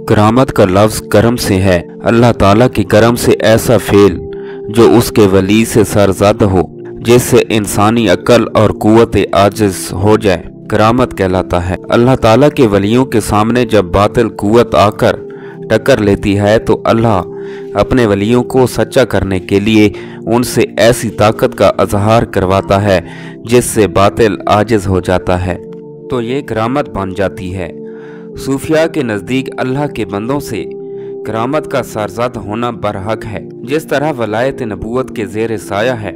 करामत का लफ्ज़ करम से है। अल्लाह ताला की करम से ऐसा फेल जो उसके वली से सरज़द हो, जिससे इंसानी अक्ल और कुव्वत आजिज़ हो जाए, करामत कहलाता है। अल्लाह ताला के वलियों के सामने जब बातिल कुव्वत आकर टक्कर लेती है तो अल्लाह अपने वलियों को सच्चा करने के लिए उनसे ऐसी ताकत का अजहार करवाता है जिससे बातिल आजिज़ हो जाता है, तो ये करामत बन जाती है। सूफिया के नज़दीक अल्लाह के बंदों से करामत का सरज़द होना बरहक है। जिस तरह वलायत नबूवत के ज़ेर साया है,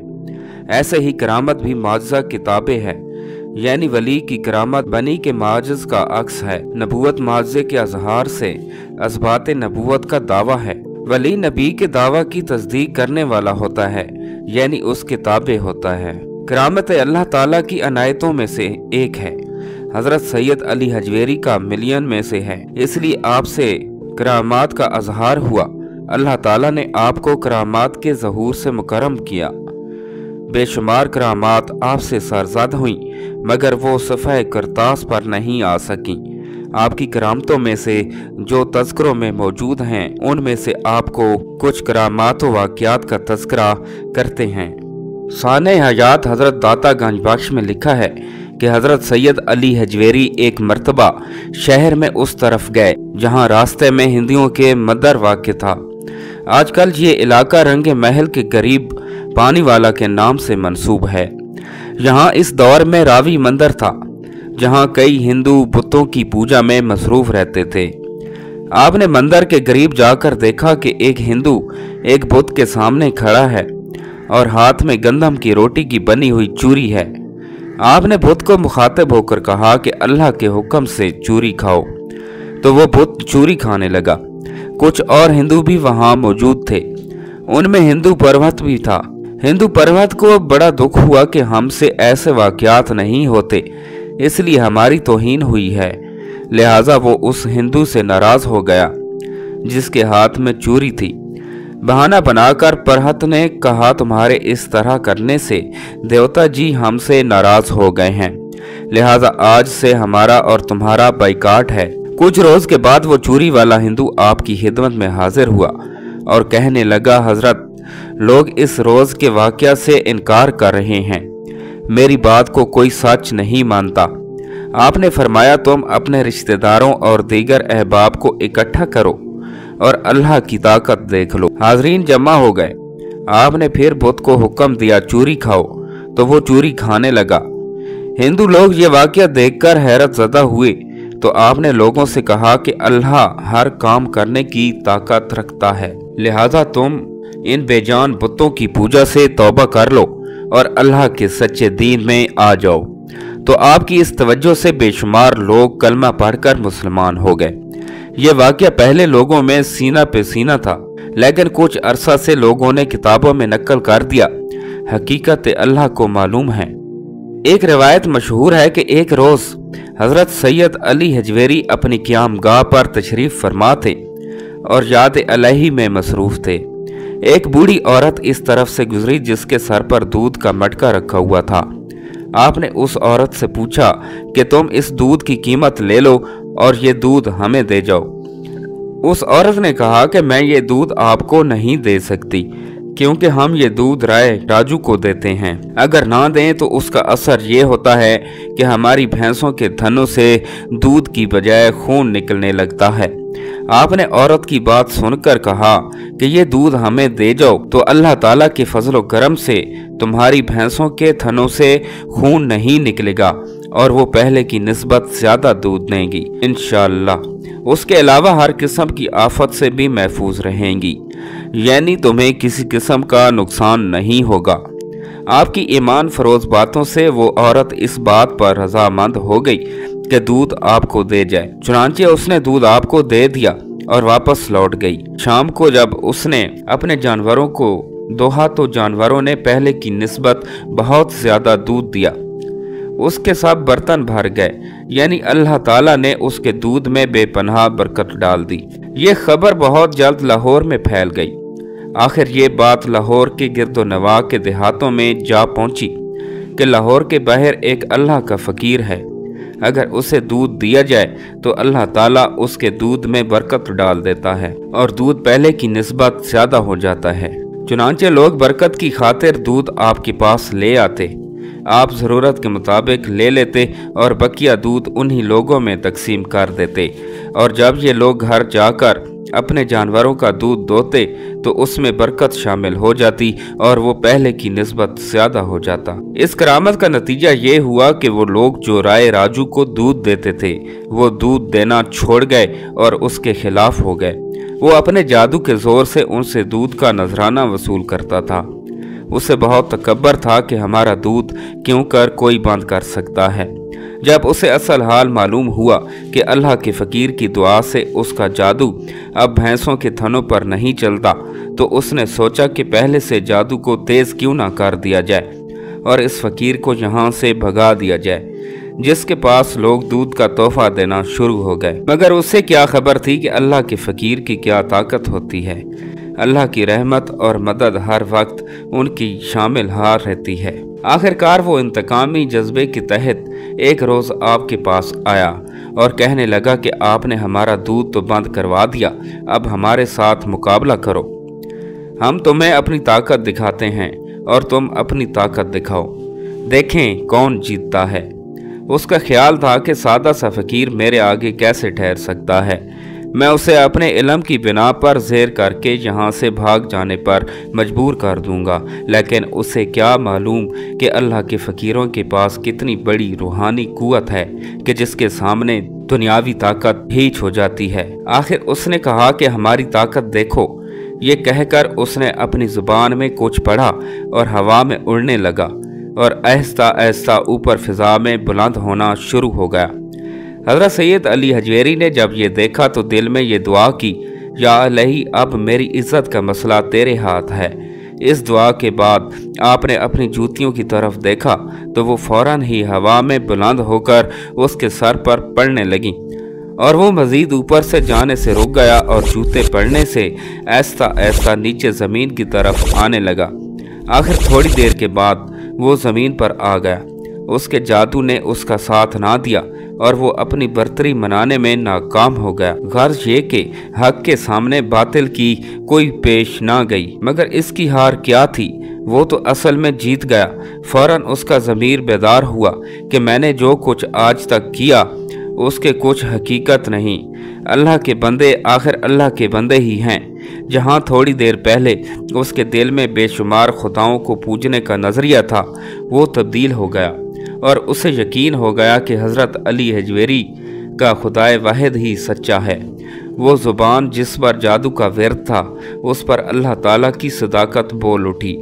ऐसे ही करामत भी माजिज़ा किताबें है, यानी वली की करामत बनी के माजिज़ का अक्स है। नबूवत माजिज़े के अजहार से असबात नबूवत का दावा है। वली नबी के दावा की तस्दीक करने वाला होता है, यानी उसके ताबे होता है। करामत अल्लाह ताला की अनायतों में से एक है। हज़रत सैयद अली हजवेरी का मिलियन में से है, इसलिए आपसे करामात का अजहार हुआ। अल्लाह ताला ने आपको करामात के ज़हूर से मुकर्रम किया। बेशुमार करामात आपसे सरज़द हुई, मगर वो सफ़ह करतास पर नहीं आ सकी। आपकी करामतों में से जो तज़किरों में मौजूद हैं, उनमें से आपको कुछ करामात व वाक़यात का तज़किरा करते हैं। शान हयात हज़रत दाता गंज बख्श में लिखा है कि हज़रत सैयद अली हजवेरी एक मरतबा शहर में उस तरफ गए जहाँ रास्ते में हिंदुओं के मदर वाक़ था। आजकल ये इलाका रंगे महल के करीब पानी वाला के नाम से मंसूब है। यहाँ इस दौर में रावी मंदिर था, जहाँ कई हिंदू बुतों की पूजा में मसरूफ रहते थे। आपने मंदिर के करीब जाकर देखा कि एक हिंदू एक बुत के सामने खड़ा है और हाथ में गंदम की रोटी की बनी हुई चूरी है। आपने बुत को मुखातिब होकर कहा कि अल्लाह के हुक्म से चूरी खाओ, तो वो बुत चूरी खाने लगा। कुछ और हिंदू भी वहाँ मौजूद थे, उनमें हिंदू पर्वत भी था। हिंदू पर्वत को बड़ा दुख हुआ कि हमसे ऐसे वाक़यात नहीं होते, इसलिए हमारी तौहीन हुई है। लिहाजा वो उस हिंदू से नाराज हो गया जिसके हाथ में चूरी थी। बहाना बनाकर परहत ने कहा, तुम्हारे इस तरह करने से देवता जी हमसे नाराज हो गए हैं, लिहाजा आज से हमारा और तुम्हारा बाइकाट है। कुछ रोज के बाद वो चूरी वाला हिंदू आपकी खिदमत में हाजिर हुआ और कहने लगा, हजरत, लोग इस रोज के वाक़या से इनकार कर रहे हैं, मेरी बात को कोई सच नहीं मानता। आपने फरमाया, तुम अपने रिश्तेदारों और दीगर अहबाब को इकट्ठा करो और अल्लाह की ताकत देख लो। हाजरीन जमा हो गए। आपने फिर बुत को हुक्म दिया, चूरी खाओ, तो वो चूरी खाने लगा। हिंदू लोग ये वाक़या देखकर हैरत ज़दा हुए, तो आपने लोगों से कहा कि अल्लाह हर काम करने की ताकत रखता है, लिहाजा तुम इन बेजान बुतों की पूजा से तौबा कर लो और अल्लाह के सच्चे दीन में आ जाओ। तो आपकी इस तवज्जो से बेशुमार लोग कलमा पढ़कर मुसलमान हो गए। यह वाक़या पहले लोगों में सीना पे सीना था, लेकिन कुछ अरसा से लोगों ने किताबों में नकल कर दिया। हकीकत अल्लाह को मालूम है। एक रिवायत मशहूर है कि एक रोज़ हज़रत सैयद अली हजवेरी अपनी क़यामगाह पर तशरीफ़ फरमा थे और याद अलही में मसरूफ़ थे। एक बूढ़ी औरत इस तरफ से गुजरी जिसके सर पर दूध का मटका रखा हुआ था। आपने उस औरत से पूछा कि तुम इस दूध की कीमत ले लो और ये दूध हमें दे जाओ। उस औरत ने कहा कि मैं ये दूध आपको नहीं दे सकती, क्योंकि हम ये दूध राय राजू को देते हैं। अगर ना दें तो उसका असर ये होता है कि हमारी भैंसों के थनों से दूध की बजाय खून निकलने लगता है। आपने औरत की बात सुनकर कहा कि ये दूध हमें दे जाओ, तो अल्लाह ताला के फजल करम से तुम्हारी भैंसों के थनों से खून नहीं निकलेगा और वो पहले की निस्बत ज्यादा दूध देंगी इंशाअल्लाह। उसके अलावा हर किस्म की आफत से भी महफूज रहेंगी, यानी तुम्हें किसी किस्म का नुकसान नहीं होगा। आपकी ईमान फरोज बातों से वो औरत इस बात पर रजामंद हो गई कि दूध आपको दे जाए। चुनांचे उसने दूध आपको दे दिया और वापस लौट गई। शाम को जब उसने अपने जानवरों को दोहा तो जानवरों ने पहले की निस्बत बहुत ज्यादा दूध दिया। उसके सब बर्तन भर गए, यानी अल्लाह ताला ने उसके दूध में बेपनाह बरकत डाल दी। ये खबर बहुत जल्द लाहौर में फैल गई। आखिर ये बात लाहौर के गिरदो नवा के देहातों में जा पहुंची कि लाहौर के बाहर एक अल्लाह का फ़कीर है। अगर उसे दूध दिया जाए तो अल्लाह ताला उसके दूध में बरकत डाल देता है और दूध पहले की निस्बत ज्यादा हो जाता है। चुनांचे लोग बरकत की खातिर दूध आपके पास ले आते, आप ज़रूरत के मुताबिक ले लेते और बकिया दूध उन्हीं लोगों में तकसीम कर देते, और जब ये लोग घर जाकर अपने जानवरों का दूध दोते तो उसमें बरकत शामिल हो जाती और वो पहले की निस्बत ज्यादा हो जाता। इस करामत का नतीजा ये हुआ कि वो लोग जो राय राजू को दूध देते थे वो दूध देना छोड़ गए और उसके खिलाफ हो गए। वो अपने जादू के जोर से उनसे दूध का नजराना वसूल करता था। उसे बहुत तकब्बर था कि हमारा दूध क्यों कर कोई बंद कर सकता है। जब उसे असल हाल मालूम हुआ कि अल्लाह के फ़कीर की दुआ से उसका जादू अब भैंसों के थनों पर नहीं चलता, तो उसने सोचा कि पहले से जादू को तेज़ क्यों ना कर दिया जाए और इस फ़कीर को यहाँ से भगा दिया जाए जिसके पास लोग दूध का तोहफा देना शुरू हो गए। मगर उसे क्या खबर थी कि अल्लाह के फ़कीर की क्या ताकत होती है। अल्लाह की रहमत और मदद हर वक्त उनकी शामिल हार रहती है। आखिरकार वो इंतकामी जज्बे के तहत एक रोज़ आपके पास आया और कहने लगा कि आपने हमारा दूध तो बंद करवा दिया, अब हमारे साथ मुकाबला करो। हम तुम्हें अपनी ताकत दिखाते हैं और तुम अपनी ताकत दिखाओ, देखें कौन जीतता है। उसका ख्याल था कि सादा सा फ़कीर मेरे आगे कैसे ठहर सकता है। मैं उसे अपने इल्म की बिना पर ज़ेर करके यहाँ से भाग जाने पर मजबूर कर दूंगा, लेकिन उसे क्या मालूम कि अल्लाह के फ़कीरों के पास कितनी बड़ी रूहानी कुव्वत है कि जिसके सामने दुनियावी ताकत हीच हो जाती है। आखिर उसने कहा कि हमारी ताकत देखो। ये कहकर उसने अपनी ज़ुबान में कुछ पढ़ा और हवा में उड़ने लगा और आहिस्ता आहिस्ता ऊपर फ़िज़ा में बुलंद होना शुरू हो गया। हज़रत सैयद अली हजवेरी ने जब ये देखा तो दिल में ये दुआ की, या अल्लाह अब मेरी इज़्ज़त का मसला तेरे हाथ है। इस दुआ के बाद आपने अपनी जूतियों की तरफ देखा तो वो फौरन ही हवा में बुलंद होकर उसके सर पर पड़ने लगी और वो मज़ीद ऊपर से जाने से रुक गया और जूते पड़ने से आहिस्ता आहिस्ता नीचे ज़मीन की तरफ आने लगा। आखिर थोड़ी देर के बाद वो ज़मीन पर आ गया। उसके जादू ने उसका साथ ना दिया और वो अपनी बर्तरी मनाने में नाकाम हो गया। गर्ज ये कि हक के सामने बातिल की कोई पेश ना गई, मगर इसकी हार क्या थी, वो तो असल में जीत गया। फौरन उसका ज़मीर बेदार हुआ कि मैंने जो कुछ आज तक किया उसके कुछ हकीकत नहीं। अल्लाह के बंदे आखिर अल्लाह के बंदे ही हैं। जहाँ थोड़ी देर पहले उसके दिल में बेशुमार खुदाओं को पूजने का नज़रिया था वो तब्दील हो गया और उसे यकीन हो गया कि हज़रत अली हजवेरी का खुदाए वाहिद ही सच्चा है। वो ज़ुबान जिस पर जादू का विर्द था उस पर अल्लाह ताला की सदाकत बोल उठी।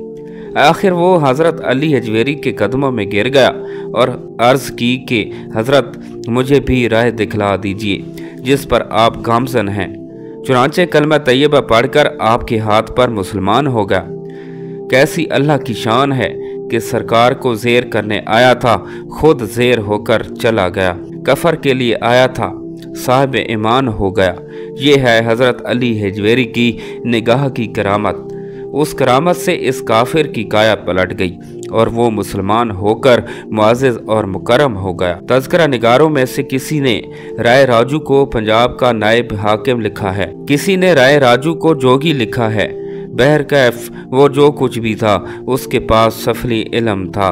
आखिर वो हज़रत अली हजवेरी के कदमों में गिर गया और अर्ज़ की कि हज़रत मुझे भी राह दिखला दीजिए जिस पर आप गामज़न हैं। चुनांचे कलमा तैयबा पढ़कर आपके हाथ पर मुसलमान हो गया। कैसी अल्लाह की शान है कि सरकार को ज़ेर करने आया था, खुद ज़ेर होकर चला गया। कफर के लिए आया था, साहिब ईमान हो गया। ये है हज़रत अली हजवेरी की निगाह की करामत। उस करामत से इस काफिर की काया पलट गई और वो मुसलमान होकर मुअज़्ज़ज़ और मुकर्रम हो गया। तज़किरा निगारों में से किसी ने राय राजू को पंजाब का नायब हाकिम लिखा है, किसी ने राय राजू को जोगी लिखा है। बहरकैफ वो जो कुछ भी था उसके पास सफली इल्म था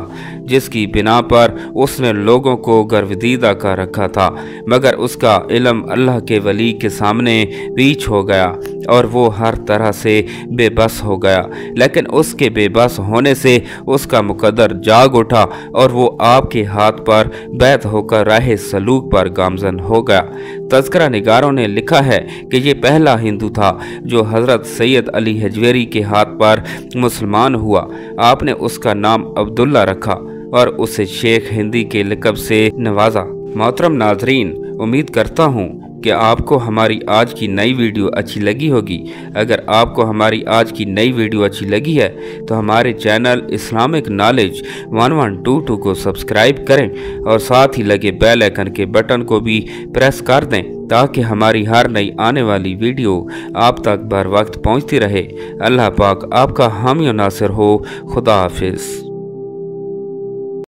जिसकी बिना पर उसने लोगों को गर्वदीदा कर रखा था, मगर उसका इल्म अल्लाह के वली के सामने वीच हो गया और वो हर तरह से बेबस हो गया। लेकिन उसके बेबस होने से उसका मुकद्दर जाग उठा और वो आपके हाथ पर बैत होकर राह सलूक पर गामज़न हो गया। तज़किरा निगारों ने लिखा है कि ये पहला हिंदू था जो हज़रत सैयद अली हजवेरी के हाथ पर मुसलमान हुआ। आपने उसका नाम अब्दुल्ला रखा और उसे शेख हिंदी के लक़ब से नवाजा। मोहतरम नाज़रीन, उम्मीद करता हूँ कि आपको हमारी आज की नई वीडियो अच्छी लगी होगी। अगर आपको हमारी आज की नई वीडियो अच्छी लगी है तो हमारे चैनल इस्लामिक नॉलेज 1122 को सब्सक्राइब करें और साथ ही लगे बेल आइकन के बटन को भी प्रेस कर दें ताकि हमारी हर नई आने वाली वीडियो आप तक बर वक्त पहुँचती रहे। अल्लाह पाक आपका हामी और नासिर हो। खुदा हाफिज़।